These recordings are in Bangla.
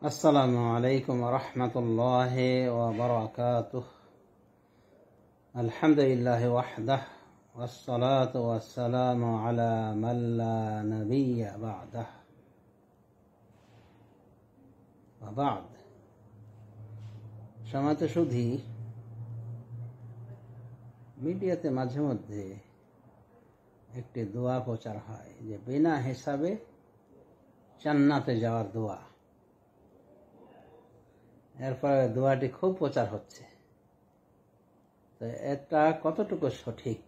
আসসালামু আলাইকুম রহমতুল্লাহি ওয়া বারাকাতুহু। আলহামদুলিল্লাহি ওয়াহদাহ ওয়াসসালাতু ওয়াসসালামু আলা মান লা নাবিয়্যা বা'দাহ। ওয়া বা'দ। সম্মানিত সুধী, মিডিয়াতে মাঝে মধ্যে একটি দোয়া প্রচার হয় যে বিনা হিসাবে জান্নাতে যাওয়ার দোয়া। এরপরে দোয়াটি খুব প্রচার হচ্ছে, তো এটা কতটুকু সঠিক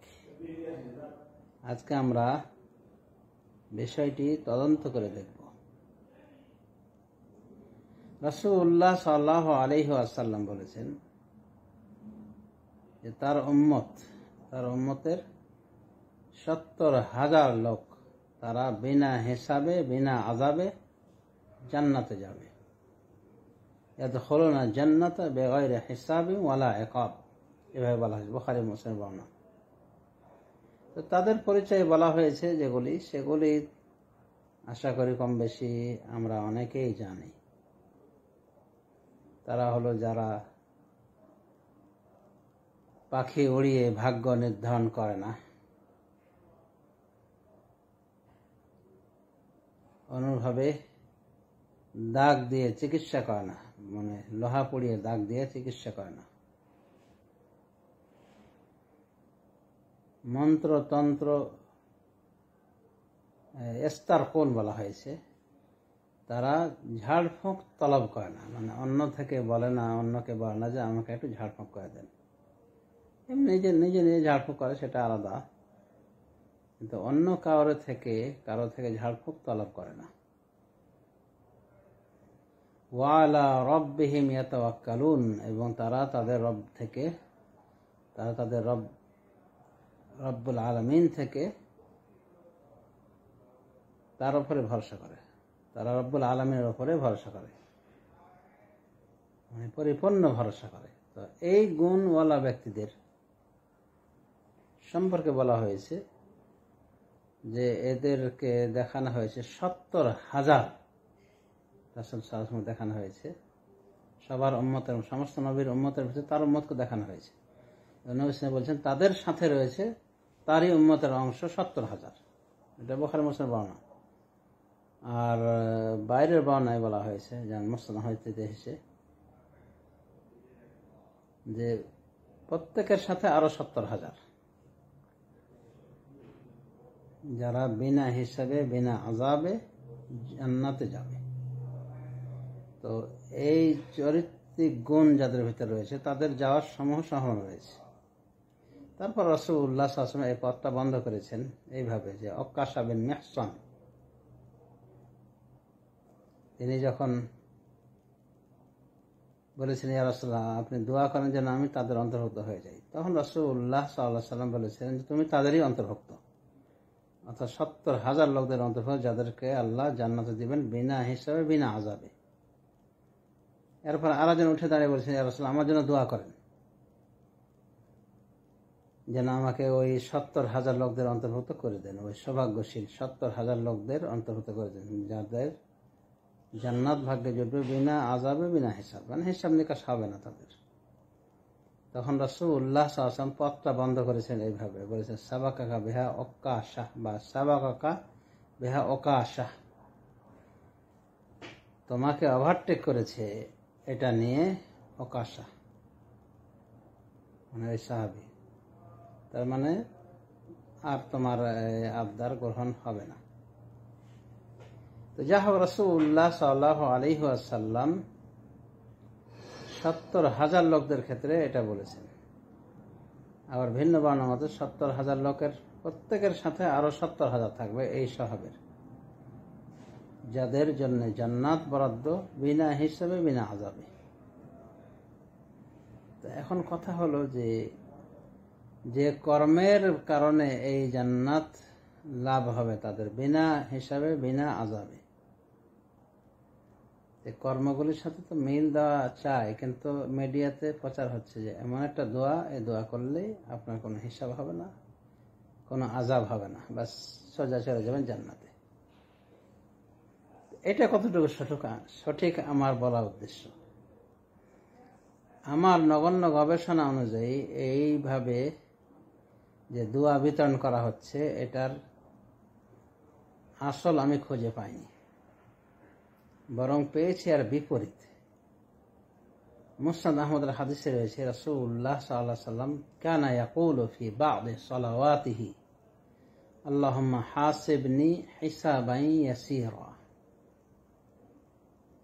আজকে আমরা বিষয়টি তদন্ত করে দেখব। রাসূলুল্লাহ সাল্লাল্লাহু আলাইহি ওয়াসাল্লাম বলেছেন যে তার উম্মতের 70,000 লোক তারা বিনা হিসাবে বিনা আযাবে জান্নাতে যাবে। ইয়াদখুলুনা জান্নাতা বিগাইরি হিসাবিন ওয়ালা ইকাব, এভাবে বলা হয়েছে বুখারী মুসলিমের বর্ণনা। তো তাদের পরিচয় বলা হয়েছে সেগুলি আশা করি কম বেশি আমরা অনেকেই জানি। তারা হলো যারা পাখি উড়িয়ে ভাগ্য নির্ধারণ করে না, অনুভাবে দাগ দিয়ে চিকিৎসা করে না, মানে লোহা পুড়িয়ে দাগ দিয়ে চিকিৎসা করে না, মন্ত্রতন্ত্র ইস্তারকুন বলা হয়েছে, তারা ঝাড়ফুঁক তলব করে না, মানে অন্যকে বলে না যে আমাকে একটু ঝাড়ফুঁক করে দেন। এমনি নিজে ঝাড়ফুঁক করে সেটা আলাদা, কিন্তু অন্য কারো থেকে ঝাড়ফুঁক তলব করে না। ওয়ালা রব্বিহিম ইয়াতাওয়াক্কালুন, এবং তারা তাদের রব্বুল আলামিন থেকে তার উপরে ভরসা করে, তারা রব্বুল আলামিনের উপরে ভরসা করে, মানে পরিপূর্ণ ভরসা করে। তো এই গুণওয়ালা ব্যক্তিদের সম্পর্কে বলা হয়েছে যে এদেরকে দেখানো হয়েছে 70,000 রাসূল সাল্লাল্লাহু আলাইহি ওয়াসাল্লাম দেখানো হয়েছে। সবার উম্মতের, সমস্ত নবীর উম্মতের ভিতরে তার উম্মতকে দেখানো হয়েছে। নবী সাল্লাল্লাহু বলছেন তাদের সাথে রয়েছে তারই উম্মতের অংশ 70,000। এটা বুখারী মুসলিমের বর্ণনা। আর বাইরের বর্ণনায় বলা হয়েছে, যেমন মুসনাদ হইতে এসেছে যে প্রত্যেকের সাথে আরো 70,000 যারা বিনা হিসাবে বিনা আযাবে জান্নাতে যাবে। তো এই চরিত্রিক গুণ যাদের ভিতরে রয়েছে তাদের যাওয়ার সমূহ সম্ভাবনা রয়েছে। তারপর রাসূলুল্লাহ সাল্লাল্লাহু আলাইহি ওয়াসাল্লাম এই পথটা বন্ধ করেছেন এইভাবে যে ওকাশা বিন মিহসান, তিনি যখন বলেছেন ইয়া রাসূলুল্লাহ আপনি দোয়া করেন যেন আমি তাদের অন্তর্ভুক্ত হয়ে যাই, তখন রাসূলুল্লাহ সাল্লাল্লাহু আলাইহি ওয়াসাল্লাম বলেছেন যে তুমি তাদেরই অন্তর্ভুক্ত, অর্থাৎ 70,000 লোকদের অন্তর্ভুক্ত যাদেরকে আল্লাহ জান্নাতে দিবেন বিনা হিসাবে বিনা আযাবে। এরপর আরেকজন উঠে দাঁড়িয়ে বলছেন ইয়া রাসূলুল্লাহ আমার জন্য দোয়া করেন যেন আমাকে ওই 70,000 লোকদের অন্তর্ভুক্ত করে দেন, ওই সৌভাগ্যশীল 70,000 লোকদের অন্তর্ভুক্ত করে দেন যাদের জান্নাত ভাগ্যে জুটবে বিনা আযাবে বিনা হিসাব, মানে হিসাব নিকাশ হবে না তাদের। তখন রাসূলুল্লাহ সাল্লাল্লাহু আলাইহি ওয়াসাল্লাম পথটা বন্ধ করেছেন এইভাবে, বলেছেন সাবাকাকা বিহা ওকাশাহ, বা সাবাকাকা বিহা ওকাশাহ, তোমাকে ওভারটেক করেছে এটা নিয়ে ওকাশা, মানে ওই সাহাবী, তার মানে আর তোমার আবদার গ্রহণ হবে না। তো যা হোক, রাসূলুল্লাহ সাল্লাল্লাহু আলাইহি ওয়াসাল্লাম 70,000 লোকদের ক্ষেত্রে এটা বলেছেন। আবার ভিন্ন বর্ণনা মতে 70,000 লোকের প্রত্যেকের সাথে আরো 70,000 থাকবে এই সাহাবের, যাদের জন্য জান্নাত বরাদ্দ বিনা হিসাবে বিনা আযাবে। তো এখন কথা হলো যে কর্মের কারণে এই জান্নাত লাভ হবে তাদের বিনা হিসাবে বিনা আযাবে, কর্মগুলির সাথে তো মিল দেওয়া চায়, কিন্তু মিডিয়াতে প্রচার হচ্ছে যে এমন একটা দোয়া, এই দোয়া করলে আপনার কোনো হিসাব হবে না, কোনো আযাব হবে না, বাস সোজা চলে যাবেন জান্নাতে। এটা কতটুকু সঠিক আমার বলা উদ্দেশ্য। আমার নগণ্য গবেষণা অনুযায়ী এইভাবে যে দোয়া বিতরণ করা হচ্ছে এটার আসল আমি খুঁজে পাইনি, বরং পেয়েছি আর বিপরীত। মুসনাদ আহমদের হাদিসে রয়েছে রাসূলুল্লাহ সাল্লাল্লাহু আলাইহি ওয়াসাল্লাম কানা ইয়াকুলু ফি বা'দি সালাওয়াতিহি আল্লাহুম্মা হাসিবনি হিসাবান ইয়াসীরা।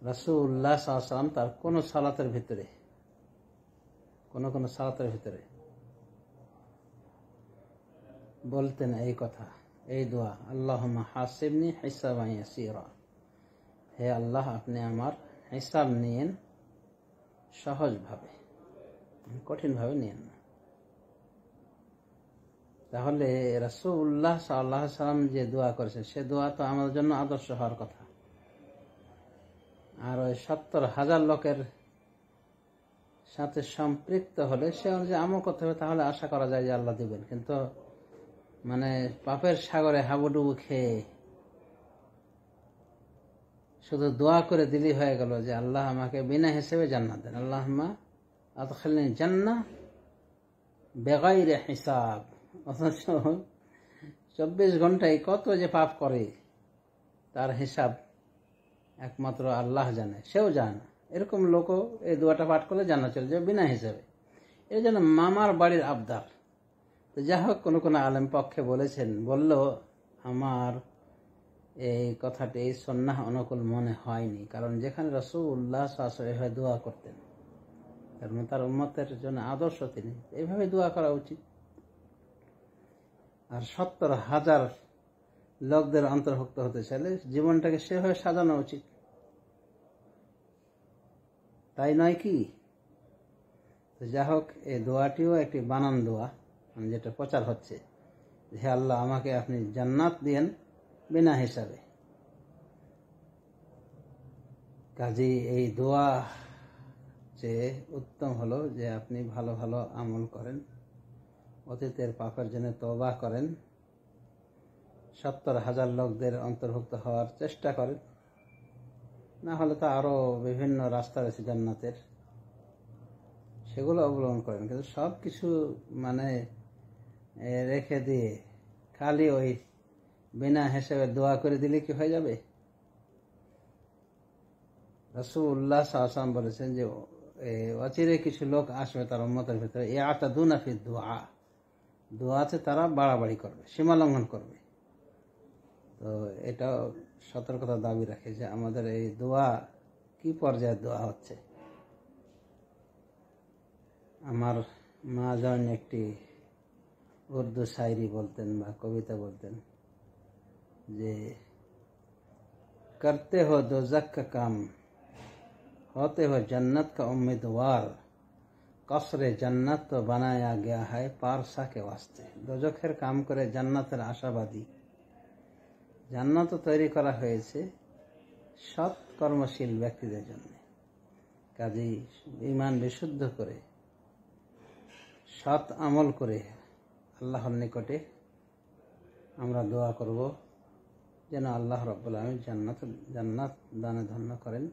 রাসূলুল্লাহ সাল্লাল্লাহু আলাইহি ওয়াসাল্লাম তার কোন সালাতের ভিতরে কোন সালাতের ভিতরে বলতেন এই কথা, এই দোয়া, আল্লাহুম্মা হাসিবনি হিসাবান ইয়াসীরা, হে আল্লাহ আপনি আমার হিসাব নিয়েন সহজভাবে, কঠিনভাবে নিয়েন না। তাহলে রাসূলুল্লাহ সাল্লাল্লাহু আলাইহি ওয়াসাল্লাম যে দোয়া করেছেন সে দোয়া তো আমাদের জন্য আদর্শ হওয়ার কথা। আর ওই 70,000 লোকের সাথে সম্পৃক্ত হলে সে অনুযায়ী আমল করতে হবে, তাহলে আশা করা যায় যে আল্লাহ দিবেন। কিন্তু মানে পাপের সাগরে হাবুডুবু খেয়ে শুধু দোয়া করে দিলি হয়ে গেল যে আল্লাহ আমাকে বিনা হিসেবে জান্নাত দেন, আল্লাহুম্মা আদখিলনি জান্নাহ বিগাইরি হিসাব। অথচ 24 ঘন্টায় কত যে পাপ করে তার হিসাব একমাত্র আল্লাহ জানে, সেও জানে না। এরকম লোকও এই দোয়াটা পাঠ করলে জান্নাত চলে যাবে বিনা হিসাবে। এর জন্য মামার বাড়ির আবদার। তো যা হোক, কোন আলেম পক্ষে বলেছেন, বলল আমার এই কথাটি এই সুন্নাহ অনুকূল মনে হয়নি, কারণ যেখানে রাসূলুল্লাহ সাল্লাল্লাহু আলাইহি ওয়াসাল্লাম দোয়া করতেন, কারণ তার উম্মতের জন্য আদর্শ, তিনি এইভাবে দোয়া করা উচিত। আর 70,000 লোকদের অন্তর্ভুক্ত হতে চাইলে জীবনটাকে সেভাবে সাজানো উচিত, তাই নয় কি? তো যা হোক, এই দোয়াটিও একটি বানান দোয়া, যেটা প্রচার হচ্ছে, হে আল্লাহ আমাকে আপনি জান্নাত দিয়েন বিনা হিসাবে। কাজী এই দোয়া যে উত্তম হলো যে আপনি ভালো ভালো আমল করেন, অতীতের পাপের জন্য তওবা করেন, 70,000 লোকদের অন্তর্ভুক্ত হওয়ার চেষ্টা করেন। না হলে তো আরো বিভিন্ন রাস্তা রয়েছে জান্নাতের, সেগুলো অবলম্বন করেন। কিন্তু সব কিছু মানে রেখে দিয়ে খালি ওই বিনা হিসেবে দোয়া করে দিলে কি হয়ে যাবে? রাসূলুল্লাহ সাল্লাল্লাহু আলাইহি ওয়াসাল্লাম বলেছেন যে অচিরে কিছু লোক আসবে তার উম্মতের ভিতরে, ইয়াতাদুনা ফি দুআ, দোয়াতে তারা বাড়াবাড়ি করবে, সীমা লঙ্ঘন করবে। তো এটা সতর্কতা দাবি রাখে যে আমাদের এই দোয়া কি পর্যায়ে দোয়া হচ্ছে। আমার মা যেমন একটি উর্দু শায়রি বলতেন বা কবিতা বলতেন যে करते हो दोज़ख का काम होते हो जन्नत का उम्मीदवार कसरे जन्नत तो बनाया गया है पारसा के वास्ते। दोजखेर काम करे জান্নাতের আশাবাদী, জান্নাত তৈরি করা হয়েছে সৎ কর্মশীল ব্যক্তিদের জন্য। কাজেই ঈমান বিশুদ্ধ করে সৎ আমল করে আল্লাহর নিকটে আমরা দোয়া করব যেন আল্লাহ রাব্বুল আলামিন জান্নাত দানে ধন্য করেন।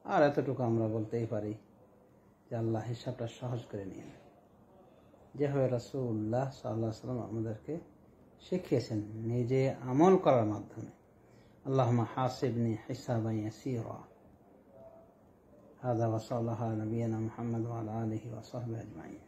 আর এতটুকু আমরা বলতেই পারি যে আল্লাহ হিসাবটা সহজ করে নিন, যেভাবে রাসূলুল্লাহ সাল্লাল্লাহু আলাইহি ওয়াসাল্লাম আমাদেরকে শিখিয়েছেন নিজে আমল করার মাধ্যমে। আল্লাহুম্মা হাসিবনি হিসাবান ইয়াসীরা। হাযা ওয়া সাল্লাল্লাহু আলা নবিয়িনা মুহাম্মদ ওয়া আলা আলিহি ওয়া সাহবিহি আজমাইন।